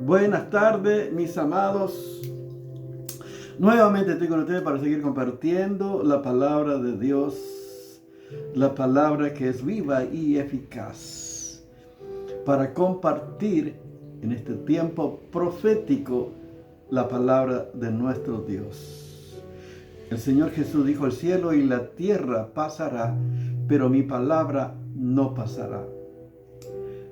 Buenas tardes, mis amados. Nuevamente estoy con ustedes para seguir compartiendo la palabra de Dios, la palabra que es viva y eficaz, para compartir en este tiempo profético la palabra de nuestro Dios. El Señor Jesús dijo: el cielo y la tierra pasará, pero mi palabra no pasará.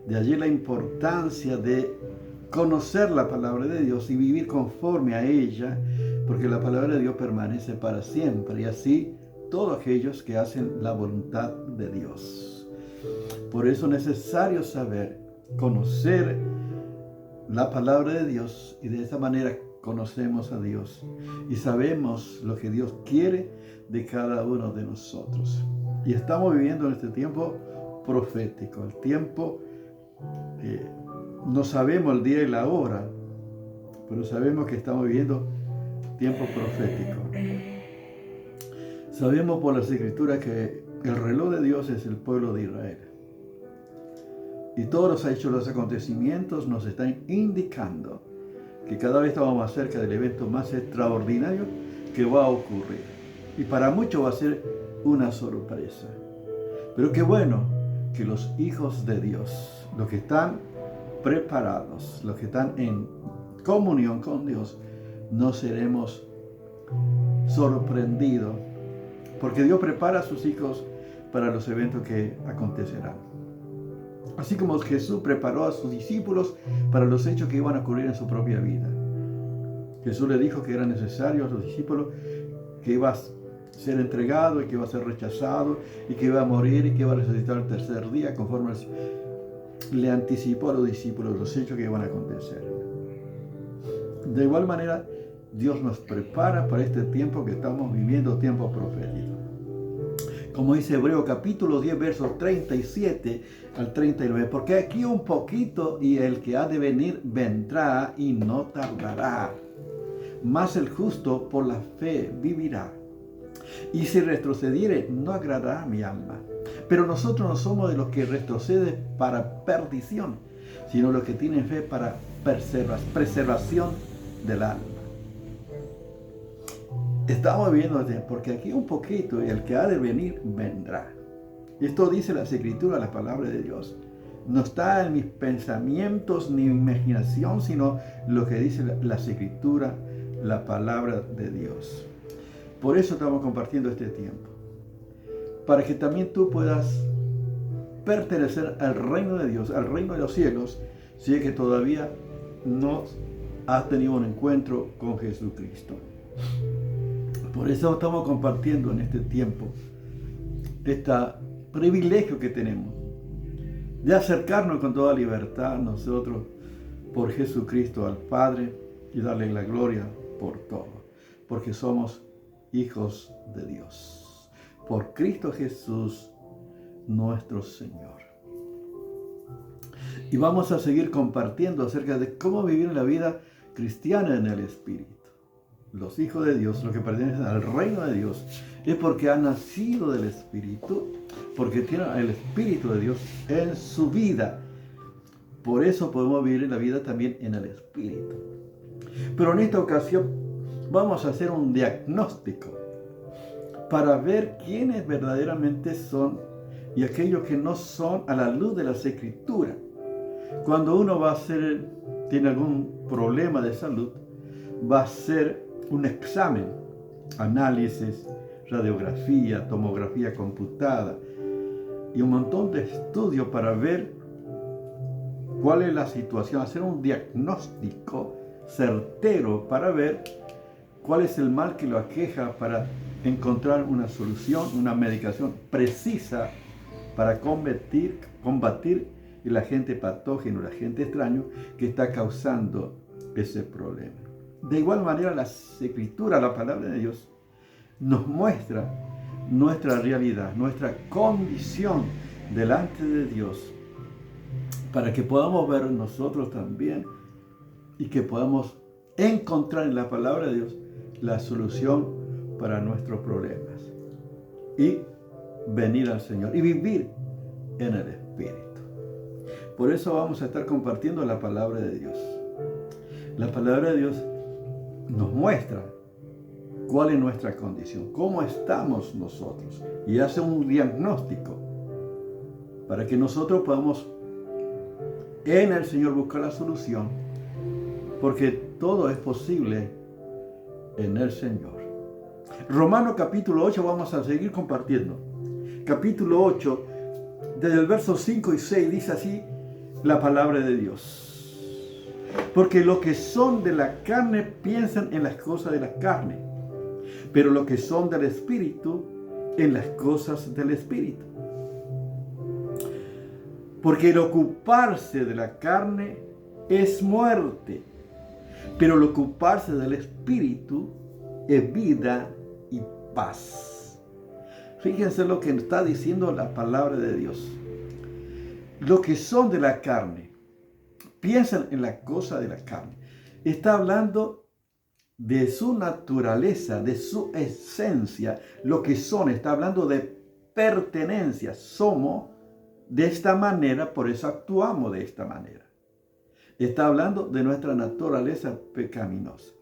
De allí la importancia de conocer la palabra de Dios y vivir conforme a ella, porque la palabra de Dios permanece para siempre, y así todos aquellos que hacen la voluntad de Dios. Por eso es necesario saber, conocer la palabra de Dios, y de esa manera conocemos a Dios y sabemos lo que Dios quiere de cada uno de nosotros. Y estamos viviendo en este tiempo profético, el tiempo no sabemos el día y la hora, pero sabemos que estamos viviendo tiempo profético. Sabemos por las Escrituras que el reloj de Dios es el pueblo de Israel. Y todos los hechos, los acontecimientos nos están indicando que cada vez estamos más cerca del evento más extraordinario que va a ocurrir. Y para muchos va a ser una sorpresa. Pero qué bueno que los hijos de Dios, los que están preparados, los que están en comunión con Dios, no seremos sorprendidos, porque Dios prepara a sus hijos para los eventos que acontecerán. Así como Jesús preparó a sus discípulos para los hechos que iban a ocurrir en su propia vida. Jesús le dijo que era necesario a los discípulos, que iba a ser entregado y que iba a ser rechazado y que iba a morir y que iba a resucitar el tercer día, conforme le anticipó a los discípulos los hechos que iban a acontecer. De igual manera, Dios nos prepara para este tiempo que estamos viviendo, tiempo profético. Como dice Hebreos capítulo 10, versos 37 al 39, porque aquí un poquito y el que ha de venir vendrá y no tardará, mas el justo por la fe vivirá. Y si retrocediere, no agradará a mi alma. Pero nosotros no somos de los que retroceden para perdición, sino los que tienen fe para preservación del alma. Estamos viendo, porque aquí un poquito y el que ha de venir vendrá. Esto dice las Escrituras, la palabra de Dios. No está en mis pensamientos ni mi imaginación, sino lo que dice las Escrituras, la palabra de Dios. Por eso estamos compartiendo este tiempo, para que también tú puedas pertenecer al reino de Dios, al reino de los cielos, si es que todavía no has tenido un encuentro con Jesucristo. Por eso estamos compartiendo en este tiempo este privilegio que tenemos de acercarnos con toda libertad nosotros por Jesucristo al Padre y darle la gloria por todo, porque somos hijos de Dios, por Cristo Jesús nuestro Señor. Y vamos a seguir compartiendo acerca de cómo vivir la vida cristiana en el Espíritu. Los hijos de Dios, los que pertenecen al reino de Dios, es porque han nacido del Espíritu, porque tienen el Espíritu de Dios en su vida. Por eso podemos vivir la vida también en el Espíritu. Pero en esta ocasión vamos a hacer un diagnóstico para ver quiénes verdaderamente son y aquellos que no son, a la luz de las Escrituras. Cuando uno tiene algún problema de salud, va a hacer un examen, análisis, radiografía, tomografía computada y un montón de estudios para ver cuál es la situación, hacer un diagnóstico certero para ver cuál es el mal que lo aqueja, para encontrar una solución, una medicación precisa para combatir el agente patógeno, el agente extraño que está causando ese problema. De igual manera, las Escrituras, la palabra de Dios, nos muestra nuestra realidad, nuestra condición delante de Dios, para que podamos ver nosotros también y que podamos encontrar en la palabra de Dios la solución para nuestros problemas y venir al Señor y vivir en el Espíritu. Por eso vamos a estar compartiendo la palabra de Dios. La palabra de Dios nos muestra cuál es nuestra condición, cómo estamos nosotros, y hace un diagnóstico para que nosotros podamos en el Señor buscar la solución, porque todo es posible en el Señor. Romanos capítulo 8, vamos a seguir compartiendo. Capítulo 8, desde el verso 5 y 6, dice así la palabra de Dios. Porque los que son de la carne piensan en las cosas de la carne, pero los que son del Espíritu, en las cosas del Espíritu. Porque el ocuparse de la carne es muerte, pero el ocuparse del Espíritu es vida y paz. Fíjense lo que está diciendo la palabra de Dios. Los que son de la carne piensan en la cosa de la carne. Está hablando de su naturaleza, de su esencia, lo que son. Está hablando de pertenencia. Somos de esta manera, por eso actuamos de esta manera. Está hablando de nuestra naturaleza pecaminosa,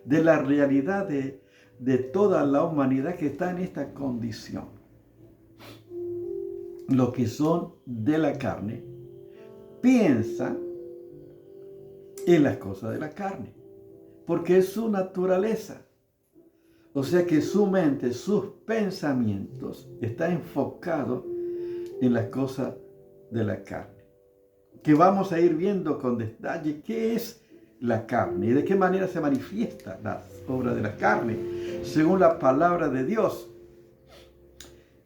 de la realidad de toda la humanidad que está en esta condición. Los que son de la carne piensan en las cosas de la carne, porque es su naturaleza. O sea que su mente, sus pensamientos están enfocados en las cosas de la carne. Que vamos a ir viendo con detalle qué es la carne y de qué manera se manifiesta las obras de la carne, según la palabra de Dios.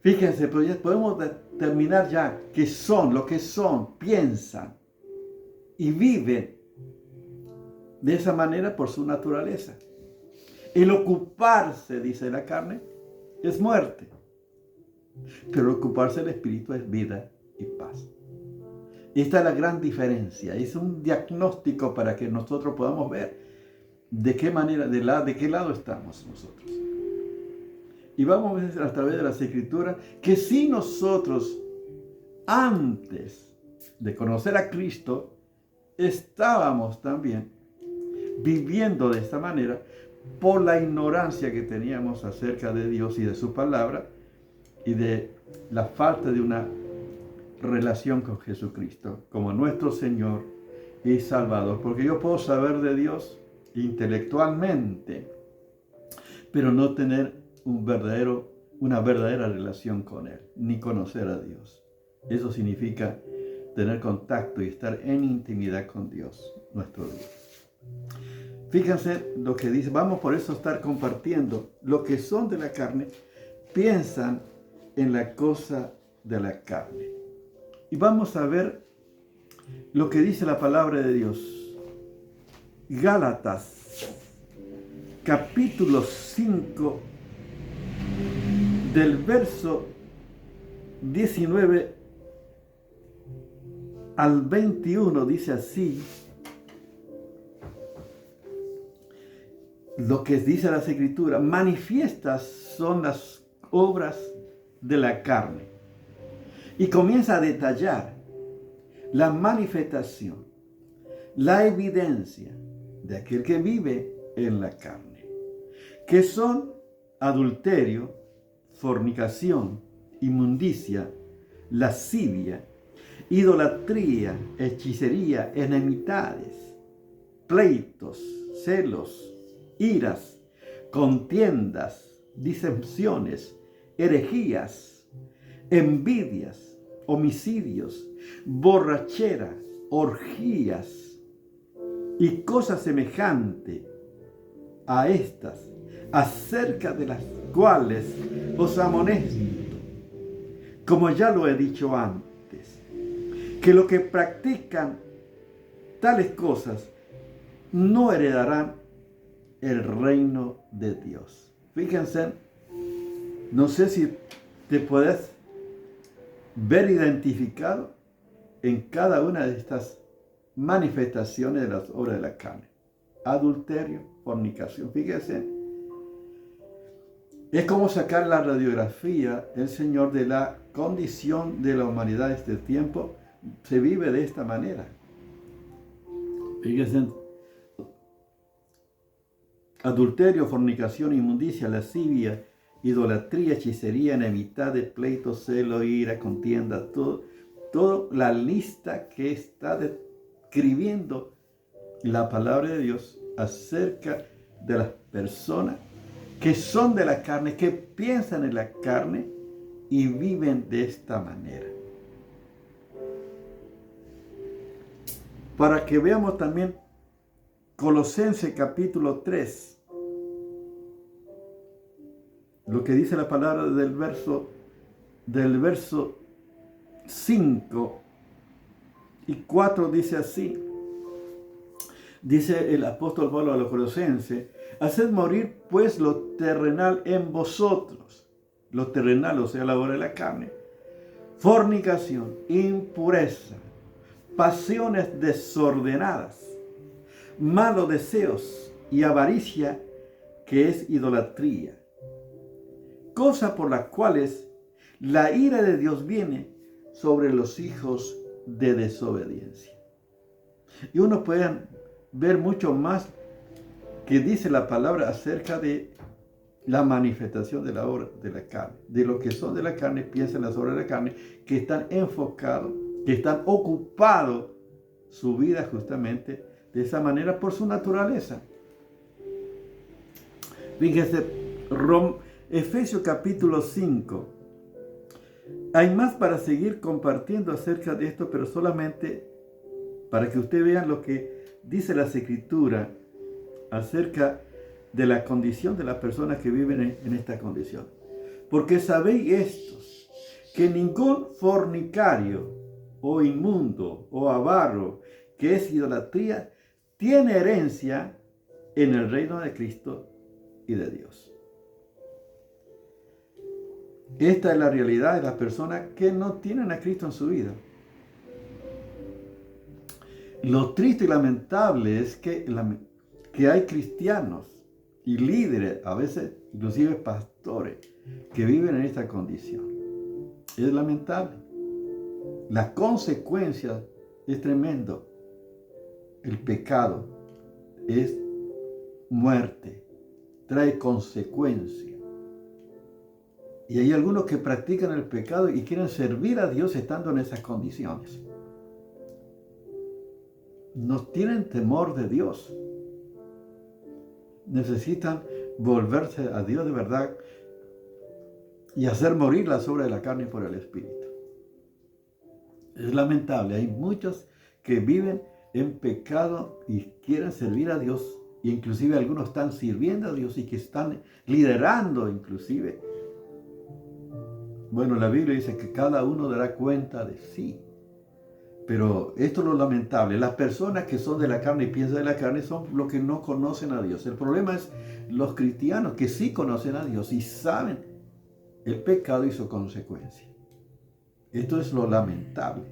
Fíjense, pero ya podemos determinar ya qué son, lo que son, piensan y viven de esa manera por su naturaleza. El ocuparse, dice la carne, es muerte. Pero el ocuparse del Espíritu es vida y paz. Esta es la gran diferencia. Es un diagnóstico para que nosotros podamos ver de qué manera, de qué lado estamos nosotros. Y vamos a ver a través de las Escrituras que si nosotros, antes de conocer a Cristo, estábamos también viviendo de esta manera por la ignorancia que teníamos acerca de Dios y de su palabra y de la falta de una relación con Jesucristo como nuestro Señor y Salvador. Porque yo puedo saber de Dios intelectualmente, pero no tener una verdadera relación con Él, ni conocer a Dios. Eso significa tener contacto y estar en intimidad con Dios, nuestro Dios. Fíjense lo que dice, vamos por eso a estar compartiendo. Los que son de la carne piensan en la cosa de la carne. Y vamos a ver lo que dice la palabra de Dios. Gálatas, capítulo 5, del verso 19 al 21, dice así. Lo que dice las Escrituras: manifiestas son las obras de la carne. Y comienza a detallar la manifestación, la evidencia de aquel que vive en la carne, que son adulterio, fornicación, inmundicia, lascivia, idolatría, hechicería, enemistades, pleitos, celos, iras, contiendas, disensiones, herejías, envidias, homicidios, borrachera, orgías y cosas semejantes a estas, acerca de las cuales os amonesto, como ya lo he dicho antes, que los que practican tales cosas no heredarán el reino de Dios. Fíjense, no sé si te puedes ver identificado en cada una de estas manifestaciones de las obras de la carne. Adulterio, fornicación. Fíjense, es como sacar la radiografía, el Señor, de la condición de la humanidad de este tiempo. Se vive de esta manera. Fíjense, adulterio, fornicación, inmundicia, lascivia, idolatría, hechicería, enemistad, pleito, celo, ira, contienda, toda la lista que está describiendo la palabra de Dios acerca de las personas que son de la carne, que piensan en la carne y viven de esta manera. Para que veamos también Colosenses capítulo 3, lo que dice la palabra del verso 5 y 4 dice así. Dice el apóstol Pablo a los Colosenses: haced morir pues lo terrenal en vosotros. Lo terrenal, o sea, la obra de la carne. Fornicación, impureza, pasiones desordenadas, malos deseos y avaricia, que es idolatría. Cosas por las cuales la ira de Dios viene sobre los hijos de desobediencia. Y uno puede ver mucho más que dice la palabra acerca de la manifestación de la obra de la carne. De lo que son de la carne, piensan las obras de la carne, que están enfocados, que están ocupados su vida justamente de esa manera por su naturaleza. Fíjense, Efesios capítulo 5. Hay más para seguir compartiendo acerca de esto, pero solamente para que ustedes vean lo que dice las Escrituras acerca de la condición de las personas que viven en esta condición. Porque sabéis estos, que ningún fornicario, o inmundo, o avaro, que es idolatría, tiene herencia en el reino de Cristo y de Dios. Esta es la realidad de las personas que no tienen a Cristo en su vida. Lo triste y lamentable es que hay cristianos y líderes, a veces inclusive pastores, que viven en esta condición. Es lamentable. La consecuencia es tremendo. El pecado es muerte, trae consecuencias. Y hay algunos que practican el pecado y quieren servir a Dios estando en esas condiciones. No tienen temor de Dios. Necesitan volverse a Dios de verdad y hacer morir las obras de la carne por el Espíritu. Es lamentable. Hay muchos que viven en pecado y quieren servir a Dios. E inclusive algunos están sirviendo a Dios y que están liderando inclusive. Bueno, la Biblia dice que cada uno dará cuenta de sí. Pero esto es lo lamentable. Las personas que son de la carne y piensan de la carne son los que no conocen a Dios. El problema es los cristianos que sí conocen a Dios y saben el pecado y su consecuencia. Esto es lo lamentable.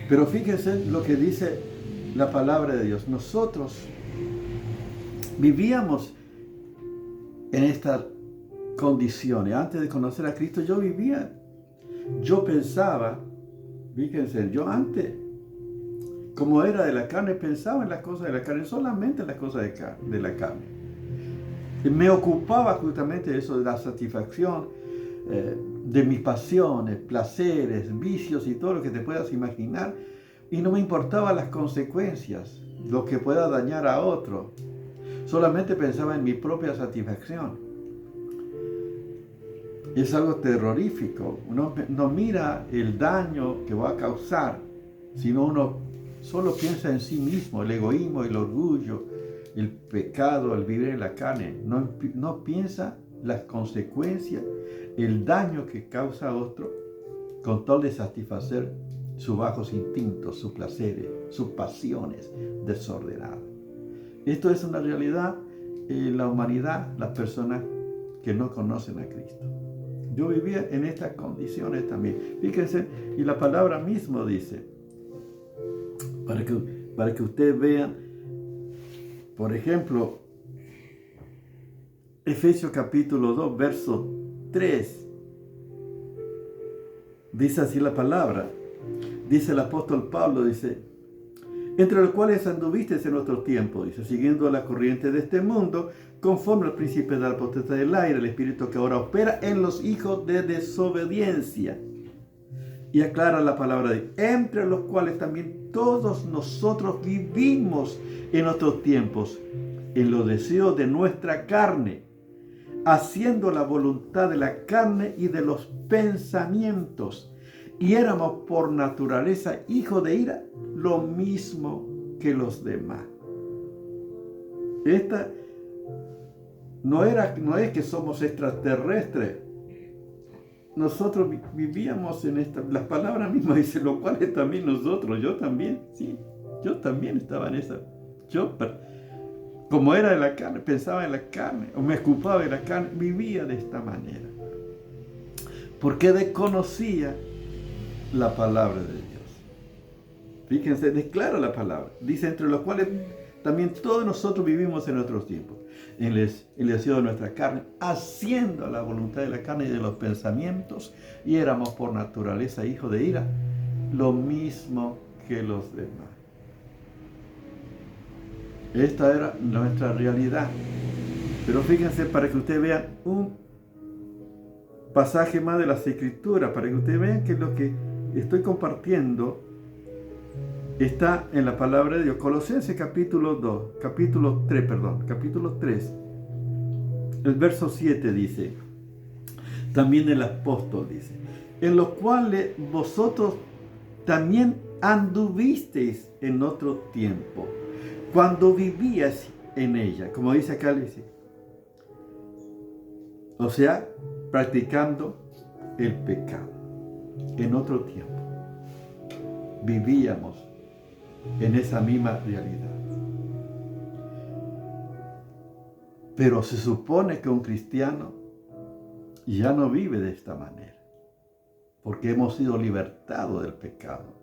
Pero fíjense lo que dice la palabra de Dios. Nosotros vivíamos en estas condiciones. Antes de conocer a Cristo yo pensaba, fíjense, yo antes, como era de la carne, pensaba en las cosas de la carne, solamente en las cosas de la carne. Y me ocupaba justamente de eso, de la satisfacción de mis pasiones, placeres, vicios y todo lo que te puedas imaginar. Y no me importaban las consecuencias, lo que pueda dañar a otro. Solamente pensaba en mi propia satisfacción. Es algo terrorífico. Uno no mira el daño que va a causar, sino uno solo piensa en sí mismo, el egoísmo, el orgullo, el pecado, el vivir en la carne. No piensa las consecuencias, el daño que causa a otro con tal de satisfacer sus bajos instintos, sus placeres, sus pasiones desordenadas. Esto es una realidad en la humanidad, las personas que no conocen a Cristo. Yo vivía en estas condiciones también. Fíjense, y la palabra mismo dice, para que ustedes vean, por ejemplo, Efesios capítulo 2, verso 3, dice así la palabra. Dice el apóstol Pablo, dice, entre los cuales anduviste en otro tiempo, dice, siguiendo la corriente de este mundo, conforme al príncipe de la potestad del aire, el espíritu que ahora opera en los hijos de desobediencia. Y aclara la palabra de entre los cuales también todos nosotros vivimos en otros tiempos, en los deseos de nuestra carne, haciendo la voluntad de la carne y de los pensamientos. Y éramos por naturaleza hijos de ira, lo mismo que los demás. Esta no es que somos extraterrestres. Nosotros vivíamos en esta, las palabras mismas dicen, lo cual es también nosotros, yo también, sí, yo también estaba en esa. Yo, como era de la carne, pensaba en la carne, o me ocupaba de la carne, vivía de esta manera. Porque desconocía la palabra de Dios. Fíjense, declara la palabra. Dice, entre los cuales también todos nosotros vivimos en otros tiempos. En el deseo de nuestra carne, haciendo la voluntad de la carne y de los pensamientos, y éramos por naturaleza hijos de ira, lo mismo que los demás. Esta era nuestra realidad. Pero fíjense, para que ustedes vean un pasaje más de las Escrituras, para que ustedes vean que lo que estoy compartiendo está en la palabra de Dios. Colosenses capítulo 3, el verso 7 dice, también el apóstol dice, en los cuales vosotros también anduvisteis en otro tiempo, cuando vivías en ella, como dice acá, dice, o sea, practicando el pecado. En otro tiempo vivíamos en esa misma realidad. Pero se supone que un cristiano ya no vive de esta manera, porque hemos sido libertados del pecado,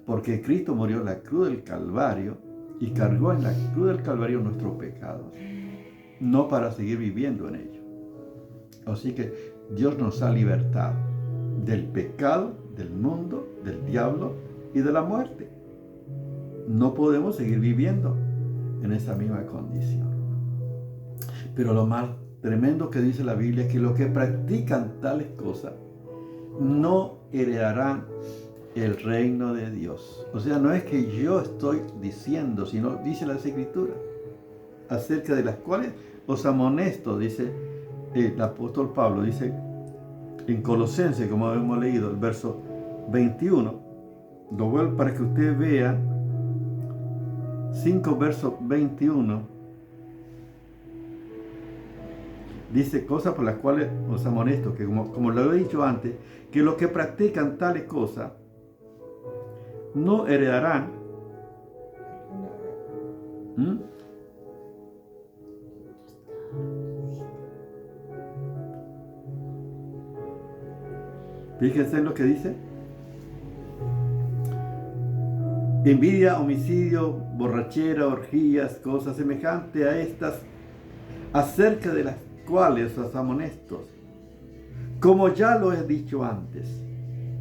porque Cristo murió en la cruz del Calvario y cargó en la cruz del Calvario nuestros pecados, no para seguir viviendo en ellos. Así que Dios nos ha libertado del pecado, del mundo, del diablo y de la muerte. No podemos seguir viviendo en esa misma condición. Pero lo más tremendo que dice la Biblia es que los que practican tales cosas no heredarán el reino de Dios. O sea, no es que yo estoy diciendo, sino dice las Escrituras, acerca de las cuales os amonesto, dice el apóstol Pablo, dice en Colosenses, como hemos leído, el verso 21, lo vuelvo para que usted vea, 5 versos 21, dice cosas por las cuales os amonesto, que como lo he dicho antes, que los que practican tales cosas no heredarán Fíjense en lo que dice. Envidia, homicidio, borrachera, orgías, cosas semejantes a estas, acerca de las cuales os amonesto, como ya lo he dicho antes,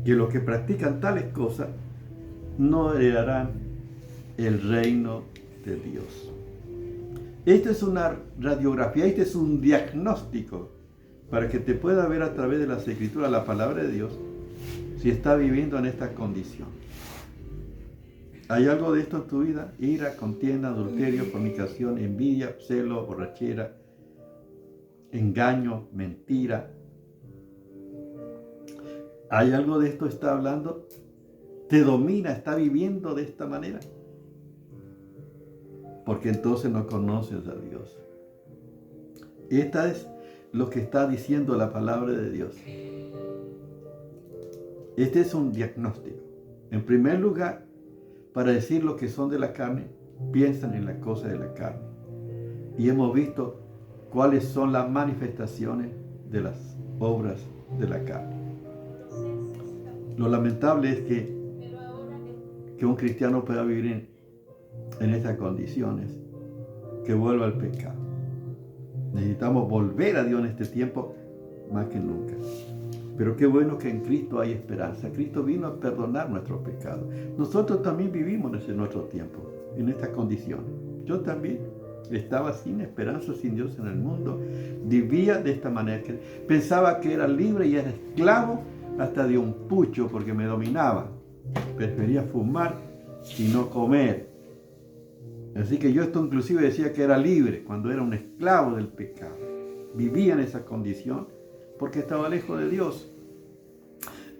que los que practican tales cosas no heredarán el reino de Dios. Esta es una radiografía, este es un diagnóstico para que te pueda ver a través de las Escrituras, la palabra de Dios, si está viviendo en esta condición. ¿Hay algo de esto en tu vida? Ira, contienda, adulterio, fornicación, envidia, celo, borrachera, engaño, mentira. ¿Hay algo de esto? ¿Está hablando? ¿Te domina? ¿Está viviendo de esta manera? Porque entonces no conoces a Dios. Esta es lo que está diciendo la palabra de Dios. Este es un diagnóstico. En primer lugar, para decir lo que son de la carne, piensan en las cosas de la carne. Y hemos visto cuáles son las manifestaciones de las obras de la carne. Lo lamentable es que un cristiano pueda vivir en estas condiciones, que vuelva al pecado. Necesitamos volver a Dios en este tiempo más que nunca. Pero qué bueno que en Cristo hay esperanza. Cristo vino a perdonar nuestros pecados. Nosotros también vivimos en nuestro tiempo, en estas condiciones. Yo también estaba sin esperanza, sin Dios en el mundo. Vivía de esta manera. Pensaba que era libre y era esclavo hasta de un pucho porque me dominaba. Prefería fumar y no comer. Así que yo esto inclusive decía que era libre cuando era un esclavo del pecado. Vivía en esa condición porque estaba lejos de Dios,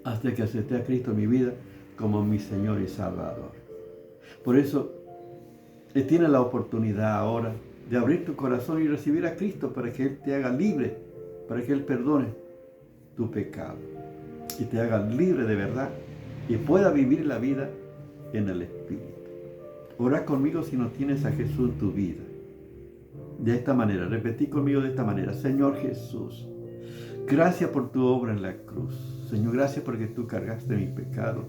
hasta que acepté a Cristo en mi vida como mi Señor y Salvador. Por eso, tienes la oportunidad ahora de abrir tu corazón y recibir a Cristo para que Él te haga libre, para que Él perdone tu pecado y te haga libre de verdad y pueda vivir la vida en el Espíritu. Ora conmigo si no tienes a Jesús en tu vida. De esta manera, repetí conmigo de esta manera: Señor Jesús, gracias por tu obra en la cruz. Señor, gracias porque tú cargaste mi pecado.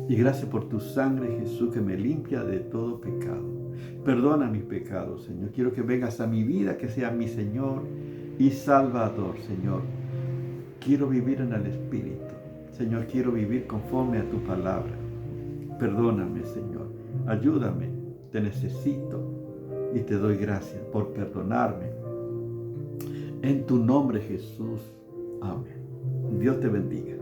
Y gracias por tu sangre, Jesús, que me limpia de todo pecado. Perdona mis pecados, Señor. Quiero que vengas a mi vida, que seas mi Señor y Salvador, Señor. Quiero vivir en el Espíritu. Señor, quiero vivir conforme a tu palabra. Perdóname, Señor. Ayúdame. Te necesito. Y te doy gracias por perdonarme. En tu nombre, Jesús. Amén. Dios te bendiga.